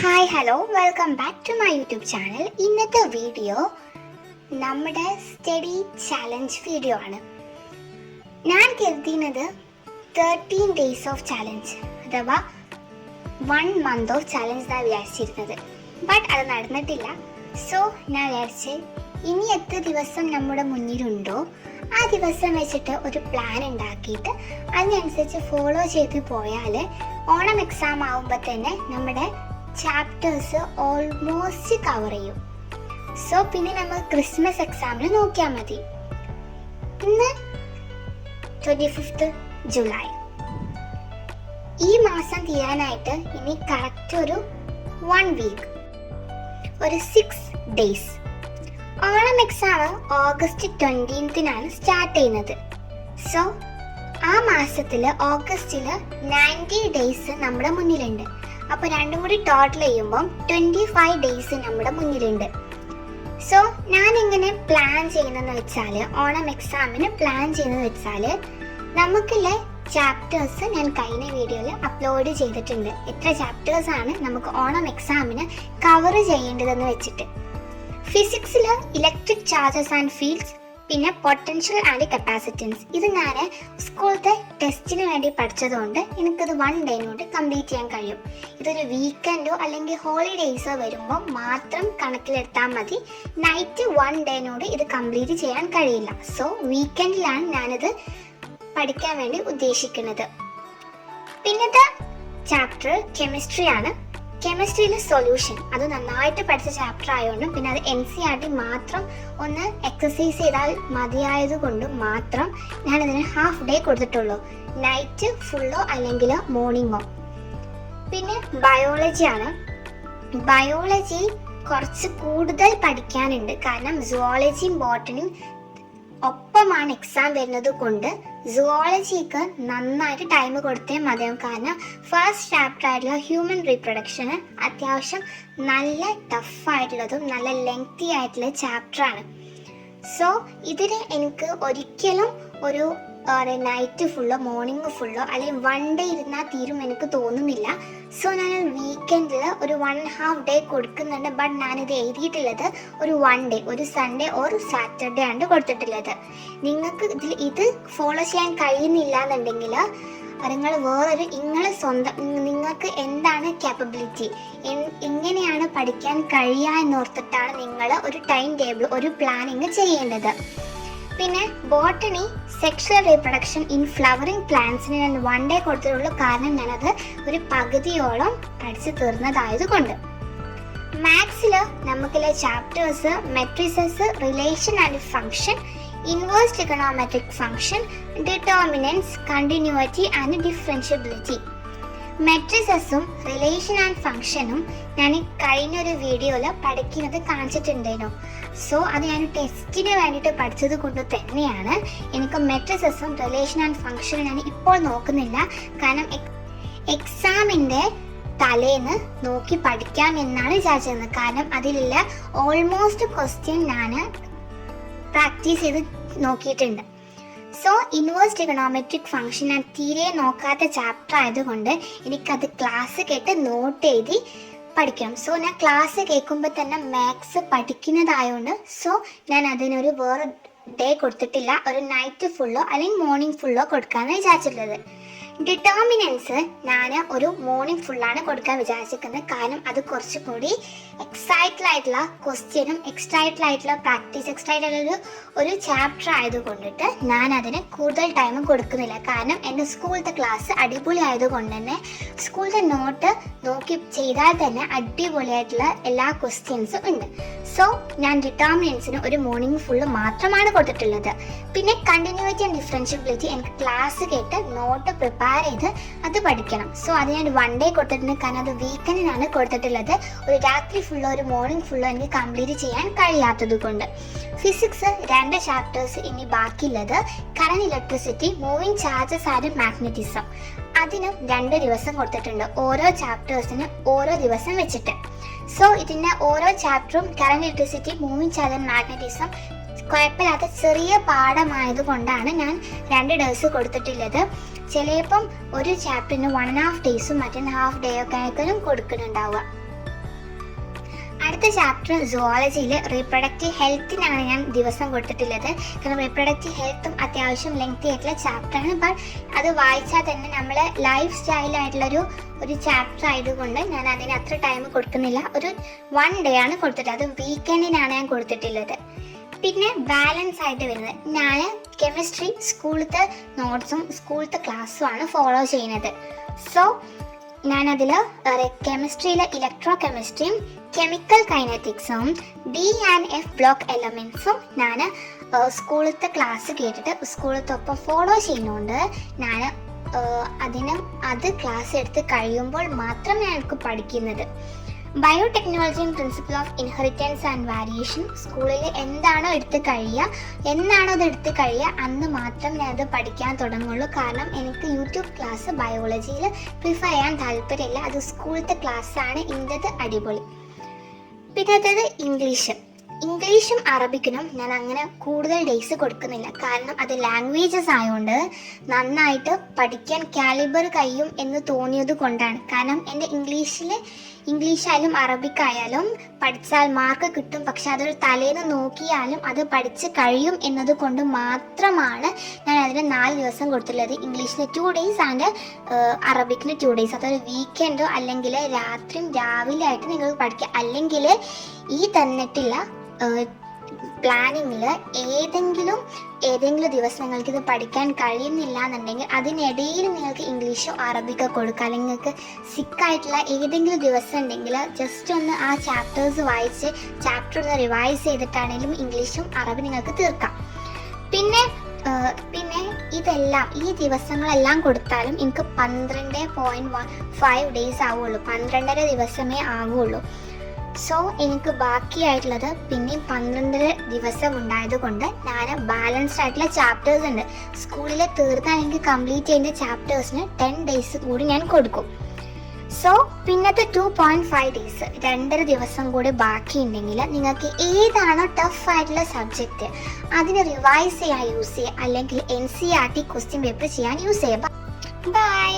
Hi hello welcome back to my YouTube channel. ഇന്നത്തെ video നമ്മുടെ study challenge video ആണ്. ഞാൻ കരുതിയത് 13 ഡേയ്സ് ഓഫ് ചാലഞ്ച് അഥവാ 1 മന്ത് ഓഫ് ചാലഞ്ച് എന്നാണ് വിചാരിച്ചിരുന്നത്. ബട്ട് അത് നടന്നിട്ടില്ല. സോ ഞാൻ വിചാരിച്ച് ഇനി എത്ര ദിവസം നമ്മുടെ മുന്നിലുണ്ടോ ആ ദിവസം വെച്ചിട്ട് ഒരു പ്ലാൻ ഉണ്ടാക്കിയിട്ട് അതിനനുസരിച്ച് ഫോളോ ചെയ്ത് പോയാൽ ഓണം എക്സാം ആവുമ്പോൾ തന്നെ നമ്മുടെ ചാപ്റ്റേഴ്സ് ഓൾമോസ്റ്റ് കവർ ചെയ്യും. സോ പിന്നെ നമ്മൾ ക്രിസ്മസ് എക്സാമിന് നോക്കിയാൽ മതി. ഇന്ന് 25 ജൂലൈ. ഈ മാസം തീരാനായിട്ട് ഇനി കറക്റ്റ് ഒരു 1 വീക്ക്, ഒരു 6 ഡേയ്സ്. ഓണം എക്സാം ഓഗസ്റ്റ് 20-നാണ് സ്റ്റാർട്ട് ചെയ്യുന്നത്. സോ ആ മാസത്തിൽ ഓഗസ്റ്റിൽ 90 ഡേയ്സ് നമ്മുടെ മുന്നിലുണ്ട്. അപ്പോൾ രണ്ടും കൂടി ടോട്ടൽ ചെയ്യുമ്പോൾ 25 ഡേയ്സ് നമ്മുടെ മുന്നിലുണ്ട്. സോ ഞാൻ എങ്ങനെ പ്ലാൻ ചെയ്യുന്നതെന്ന് വെച്ചാൽ, ഓണം എക്സാമിന് പ്ലാൻ ചെയ്യുന്നതെന്ന് വെച്ചാൽ, നമുക്കുള്ള ചാപ്റ്റേഴ്സ് ഞാൻ കഴിഞ്ഞ വീഡിയോയിൽ അപ്ലോഡ് ചെയ്തിട്ടുണ്ട്. എത്ര ചാപ്റ്റേഴ്സാണ് നമുക്ക് ഓണം എക്സാമിന് കവർ ചെയ്യേണ്ടതെന്ന് വെച്ചിട്ട്. ഫിസിക്സിൽ ഇലക്ട്രിക് ചാർജസ് ആൻഡ് ഫീൽഡ്സ്, പിന്നെ പൊട്ടൻഷ്യൽ ആൻഡ് കപ്പാസിറ്റൻസ്. ഇത് ഞാൻ സ്കൂളത്തെ ടെസ്റ്റിന് വേണ്ടി പഠിച്ചതുകൊണ്ട് എനിക്കത് 1 ഡേ കൊണ്ട് കംപ്ലീറ്റ് ചെയ്യാൻ കഴിയും. ഇതൊരു വീക്കെൻഡോ അല്ലെങ്കിൽ ഹോളിഡേയ്സോ വരുമ്പോൾ മാത്രം കണക്കിലെടുത്താൽ മതി. നൈറ്റ് 1 ഡേനോട് ഇത് കംപ്ലീറ്റ് ചെയ്യാൻ കഴിയില്ല. സോ വീക്കെൻഡിലാണ് ഞാനിത് പഠിക്കാൻ വേണ്ടി ഉദ്ദേശിക്കുന്നത്. പിന്നത്തെ ചാപ്റ്റർ കെമിസ്ട്രി ആണ്. കെമിസ്ട്രിയിലെ സൊല്യൂഷൻ അത് നന്നായിട്ട് പഠിച്ച ചാപ്റ്റർ ആയതുകൊണ്ടും പിന്നെ അത് NCERT മാത്രം ഒന്ന് എക്സസൈസ് ചെയ്താൽ മതിയായതുകൊണ്ടും മാത്രം ഞാനതിന് ഹാഫ് ഡേ കൊടുത്തിട്ടുള്ളൂ. നൈറ്റ് ഫുള്ളോ അല്ലെങ്കിൽ മോർണിംഗോ. പിന്നെ ബയോളജി ആണ്. ബയോളജി കുറച്ച് കൂടുതൽ പഠിക്കാനുണ്ട്. കാരണം സുവോളജിയും ബോട്ടണിയും ഒപ്പമാണ് എക്സാം വരുന്നത് കൊണ്ട് സുവോളജിക്ക് നന്നായിട്ട് ടൈം കൊടുത്തേ മതിയാവും. കാരണം ഫസ്റ്റ് ചാപ്റ്റർ ആയിട്ടുള്ള ഹ്യൂമൻ റീപ്രൊഡക്ഷന് അത്യാവശ്യം നല്ല ടഫായിട്ടുള്ളതും നല്ല ലെങ്തി ആയിട്ടുള്ള ചാപ്റ്ററാണ്. സോ ഇതിന് എനിക്ക് ഒരിക്കലും ഒരു നൈറ്റ് ഫുള്ളോ മോർണിംഗ് ഫുള്ളോ അല്ലെങ്കിൽ 1 ഡേ ഇരുന്നാൽ തീരും എനിക്ക് തോന്നുന്നില്ല. സോ ഞാൻ വീക്കെൻഡിൽ ഒരു 1.5 ഡേ കൊടുക്കുന്നുണ്ട്. ബട്ട് ഞാനിത് എഴുതിയിട്ടുള്ളത് ഒരു 1 ഡേ, ഒരു സൺഡേ ഓർ സാറ്റർഡേ ആണ് കൊടുത്തിട്ടുള്ളത്. നിങ്ങൾക്ക് ഇത് ഫോളോ ചെയ്യാൻ കഴിയുന്നില്ല എന്നുണ്ടെങ്കിൽ നിങ്ങൾ വേറൊരു നിങ്ങൾക്ക് എന്താണ് ക്യാപ്പബിലിറ്റി, എങ്ങനെയാണ് പഠിക്കാൻ കഴിയുക എന്നോർത്തിട്ടാണ് നിങ്ങൾ ഒരു ടൈം ടേബിൾ, ഒരു പ്ലാനിങ് ചെയ്യേണ്ടത്. പിന്നെ botany sexual reproduction in flowering പ്ലാന്റ്സിന് ഞാൻ 1 ഡേ കൊടുത്തിട്ടുള്ളൂ. കാരണം ഞാനത് ഒരു പകുതിയോളം പഠിച്ചു തീർന്നതായതുകൊണ്ട്. മാത്സിൽ നമുക്കുള്ള chapters matrices, relation and function, inverse trigonometric function, determinants, continuity and differentiability. മെട്രിസസും റിലേഷൻ ആൻഡ് ഫംഗ്ഷനും ഞാൻ കഴിഞ്ഞൊരു വീഡിയോയിൽ പഠിക്കുന്നത് കാണിച്ചിട്ടുണ്ടായിരുന്നു. സോ അത് ഞാൻ ടെസ്റ്റിന് വേണ്ടിയിട്ട് പഠിച്ചത് കൊണ്ട് തന്നെയാണ് എനിക്ക് മെട്രിസസും റിലേഷൻ ആൻഡ് ഫംഗ്ഷനും ഞാൻ ഇപ്പോൾ നോക്കുന്നില്ല. കാരണം എക്സാമിൻ്റെ തലേന്ന് നോക്കി പഠിക്കാം എന്നാണ് വിചാരിച്ചത്. കാരണം അതിലുള്ള ഓൾമോസ്റ്റ് ക്വസ്റ്റ്യൻ ഞാൻ പ്രാക്ടീസ് ചെയ്ത് നോക്കിയിട്ടുണ്ട്. സോ ഇൻവേഴ്സ് ട്രിഗണോമെട്രിക് ഫംഗ്ഷൻ ഞാൻ തീരെ നോക്കാത്ത ചാപ്റ്റർ ആയതുകൊണ്ട് എനിക്കത് ക്ലാസ് കേട്ട് നോട്ട് എഴുതി പഠിക്കണം. സോ ഞാൻ ക്ലാസ് കേൾക്കുമ്പോൾ തന്നെ മാത്സ് പഠിക്കുന്നതായതുകൊണ്ട് ഞാൻ അതിനൊരു വേറെ ഡേ കൊടുത്തിട്ടില്ല. ഒരു നൈറ്റ് ഫുള്ളോ അല്ലെങ്കിൽ മോർണിംഗ് ഫുള്ളോ കൊടുക്കാമെന്ന് വിചാരിച്ചിട്ടുള്ളത്. ഡിറ്റർമിനൻസ് ഞാൻ ഒരു മോർണിംഗ് ഫുള്ളാണ് കൊടുക്കാൻ വിചാരിച്ചിരിക്കുന്നത്. കാരണം അത് കുറച്ചുകൂടി എക്സൈറ്റഡ് ആയിട്ടുള്ള ക്വസ്റ്റ്യനും എക്സ്ട്രാ ആയിട്ടുള്ള പ്രാക്ടീസ്, എക്സ്ട്രാ ആയിട്ടുള്ള ഒരു ചാപ്റ്റർ ആയതുകൊണ്ടിട്ട് ഞാൻ അതിന് കൂടുതൽ ടൈം കൊടുക്കുന്നില്ല. കാരണം എൻ്റെ സ്കൂളത്തെ ക്ലാസ് അടിപൊളി ആയതുകൊണ്ട് തന്നെ സ്കൂളത്തെ നോട്ട് നോക്കി ചെയ്താൽ തന്നെ അടിപൊളിയായിട്ടുള്ള എല്ലാ ക്വസ്റ്റ്യൻസും ഉണ്ട്. സോ ഞാൻ ഡിറ്റർമിനൻസിന് ഒരു മോർണിംഗ് ഫുള്ള് മാത്രമാണ് കൊടുത്തിട്ടുള്ളത്. പിന്നെ കണ്ടിന്യൂറ്റി ആൻഡ് ഡിഫറൻഷ്യബിലിറ്റി എനിക്ക് ക്ലാസ് കേട്ട് നോട്ട് പ്രിപ്പയർ ചെയ്ത് അത് പഠിക്കണം. സോ അത് ഞാൻ 1 ഡേ കൊടുത്തിട്ടുണ്ട്. കാരണം അത് വീക്കെൻഡിനാണ് കൊടുത്തിട്ടുള്ളത്. ഒരു രാത്രി ഫുള്ളോ ഒരു മോർണിംഗ് ഫുള്ളോ എനിക്ക് കംപ്ലീറ്റ് ചെയ്യാൻ കഴിയാത്തത് കൊണ്ട്. ഫിസിക്സ് 2 ചാപ്റ്റേഴ്സ് ഇനി ബാക്കിയുള്ളത് current, electricity, moving charges and magnetism. അതിനും 2 ദിവസം കൊടുത്തിട്ടുണ്ട്. ഓരോ ചാപ്റ്റേഴ്സിന് ഓരോ ദിവസം വെച്ചിട്ട്. സോ ഇതിൻ്റെ ഓരോ ചാപ്റ്ററും current, electricity, moving charge and magnetism കുഴപ്പമില്ലാത്ത ചെറിയ പാഠമായതുകൊണ്ടാണ് ഞാൻ 2 ഡേയ്സ് കൊടുത്തിട്ടുള്ളത്. ചിലപ്പം ഒരു ചാപ്റ്ററിന് 1.5 ഡേയ്സും മറ്റൊന്ന് ഹാഫ് ഡേ ഒക്കെ ആയിരിക്കും കൊടുക്കുന്നുണ്ടാവുക. അടുത്ത ചാപ്റ്റർ സുവോളജിയിൽ റീപ്രൊഡക്റ്റീവ് ഹെൽത്തിനാണ് ഞാൻ ദിവസം കൊടുത്തിട്ടുള്ളത്. കാരണം റീപ്രൊഡക്റ്റീവ് ഹെൽത്തും അത്യാവശ്യം ലെങ്തി ആയിട്ടുള്ള ചാപ്റ്ററാണ്. ബട്ട് അത് വായിച്ചാൽ തന്നെ നമ്മളെ ലൈഫ് സ്റ്റൈലായിട്ടുള്ളൊരു ചാപ്റ്റർ ആയതുകൊണ്ട് ഞാൻ അതിന് അത്ര ടൈം കൊടുക്കുന്നില്ല. ഒരു 1 day ആണ് കൊടുത്തിട്ടുള്ളത്. അത് വീക്കെൻഡിനാണ് ഞാൻ കൊടുത്തിട്ടുള്ളത്. പിന്നെ ബാലൻസ് ആയിട്ട് വരുന്നത് ഞാൻ കെമിസ്ട്രി സ്കൂളത്തെ നോട്ട്സും സ്കൂളത്തെ ക്ലാസ്സും ആണ് ഫോളോ ചെയ്യുന്നത്. സോ ഞാനതിൽ കെമിസ്ട്രിയിൽ ഇലക്ട്രോ കെമിസ്ട്രിയും കെമിക്കൽ കൈനറ്റിക്സും D&F ബ്ലോക്ക് എലമെൻസും ഞാൻ സ്കൂളത്തെ ക്ലാസ് കേട്ടിട്ട് സ്കൂളത്തൊപ്പം ഫോളോ ചെയ്യുന്നതുകൊണ്ട് ഞാൻ അത് ക്ലാസ് എടുത്ത് കഴിയുമ്പോൾ മാത്രം ഞങ്ങൾക്ക് പഠിക്കുന്നത്. ബയോടെക്നോളജിയും principle of inheritance and variation സ്കൂളിൽ എന്താണോ എടുത്ത് കഴിയുക അന്ന് മാത്രം ഞാനത് പഠിക്കാൻ തുടങ്ങുള്ളൂ. കാരണം എനിക്ക് യൂട്യൂബ് ക്ലാസ് ബയോളജിയിൽ പ്രിഫർ ചെയ്യാൻ താല്പര്യമില്ല. അത് സ്കൂളത്തെ ക്ലാസ്സാണ് ഇൻ്റത് അടിപൊളി. പിന്നത്തേത് ഇംഗ്ലീഷും അറബിക്കിനും ഞാൻ അങ്ങനെ കൂടുതൽ ഡേയ്സ് കൊടുക്കുന്നില്ല. കാരണം അത് ലാംഗ്വേജസ് ആയതുകൊണ്ട് നന്നായിട്ട് പഠിക്കാൻ കാലിബർ കഴിയും എന്ന് തോന്നിയത് കൊണ്ടാണ്. കാരണം എൻ്റെ ഇംഗ്ലീഷായാലും അറബിക്കായാലും പഠിച്ചാൽ മാർക്ക് കിട്ടും. പക്ഷെ അതൊരു തലേന്ന് നോക്കിയാലും അത് പഠിച്ച് കഴിയും എന്നത് കൊണ്ട് മാത്രമാണ് ഞാൻ അതിന് 4 ദിവസം കൊടുത്തുള്ളത്. ഇംഗ്ലീഷിന് 2 days ആൻഡ് അറബിക്കിന് 2 days. അതൊരു വീക്കെൻഡോ അല്ലെങ്കിൽ രാത്രിയും രാവിലെ ആയിട്ട് നിങ്ങൾ പഠിക്കുക. അല്ലെങ്കിൽ ഈ തന്നിട്ടുള്ള പ്ലാനിങ്ങിൽ ഏതെങ്കിലും ദിവസം നിങ്ങൾക്ക് ഇത് പഠിക്കാൻ കഴിയുന്നില്ല എന്നുണ്ടെങ്കിൽ അതിനിടയിൽ നിങ്ങൾക്ക് ഇംഗ്ലീഷോ അറബിക്കോ കൊടുക്കുക. അല്ലെങ്കിൽ നിങ്ങൾക്ക് സിക്കായിട്ടുള്ള ഏതെങ്കിലും ദിവസം ഉണ്ടെങ്കിൽ ജസ്റ്റ് ഒന്ന് ആ ചാപ്റ്റേഴ്സ് വായിച്ച് ചാപ്റ്റർ ഒന്ന് റിവൈസ് ചെയ്തിട്ടാണെങ്കിലും ഇംഗ്ലീഷും അറബി നിങ്ങൾക്ക് തീർക്കാം. പിന്നെ ഈ ദിവസങ്ങളെല്ലാം കൊടുത്താലും എനിക്ക് 12.5 days ആവുള്ളൂ. 12.5 ദിവസമേ ആവുള്ളൂ. സോ എനിക്ക് ബാക്കിയായിട്ടുള്ളത് പിന്നെയും 12 ദിവസം ഉണ്ടായത് കൊണ്ട് ഞാൻ ബാലൻസ്ഡ് ആയിട്ടുള്ള ചാപ്റ്റേഴ്സ് ഉണ്ട്. സ്കൂളിൽ തീർന്നാൽ എനിക്ക് കംപ്ലീറ്റ് ചെയ്യുന്ന ചാപ്റ്റേഴ്സിന് 10 days കൂടി ഞാൻ കൊടുക്കും. സോ പിന്നത്തെ 2.5 days 2.5 ദിവസം കൂടി ബാക്കിയുണ്ടെങ്കിൽ നിങ്ങൾക്ക് ഏതാണോ ടഫ് ആയിട്ടുള്ള സബ്ജക്റ്റ് അതിന് റിവൈസ് ചെയ്യാൻ യൂസ് ചെയ്യുക. അല്ലെങ്കിൽ NCERT ക്വസ്റ്റ്യൻ പേപ്പർ ചെയ്യാൻ യൂസ് ചെയ്യുക. ബൈ.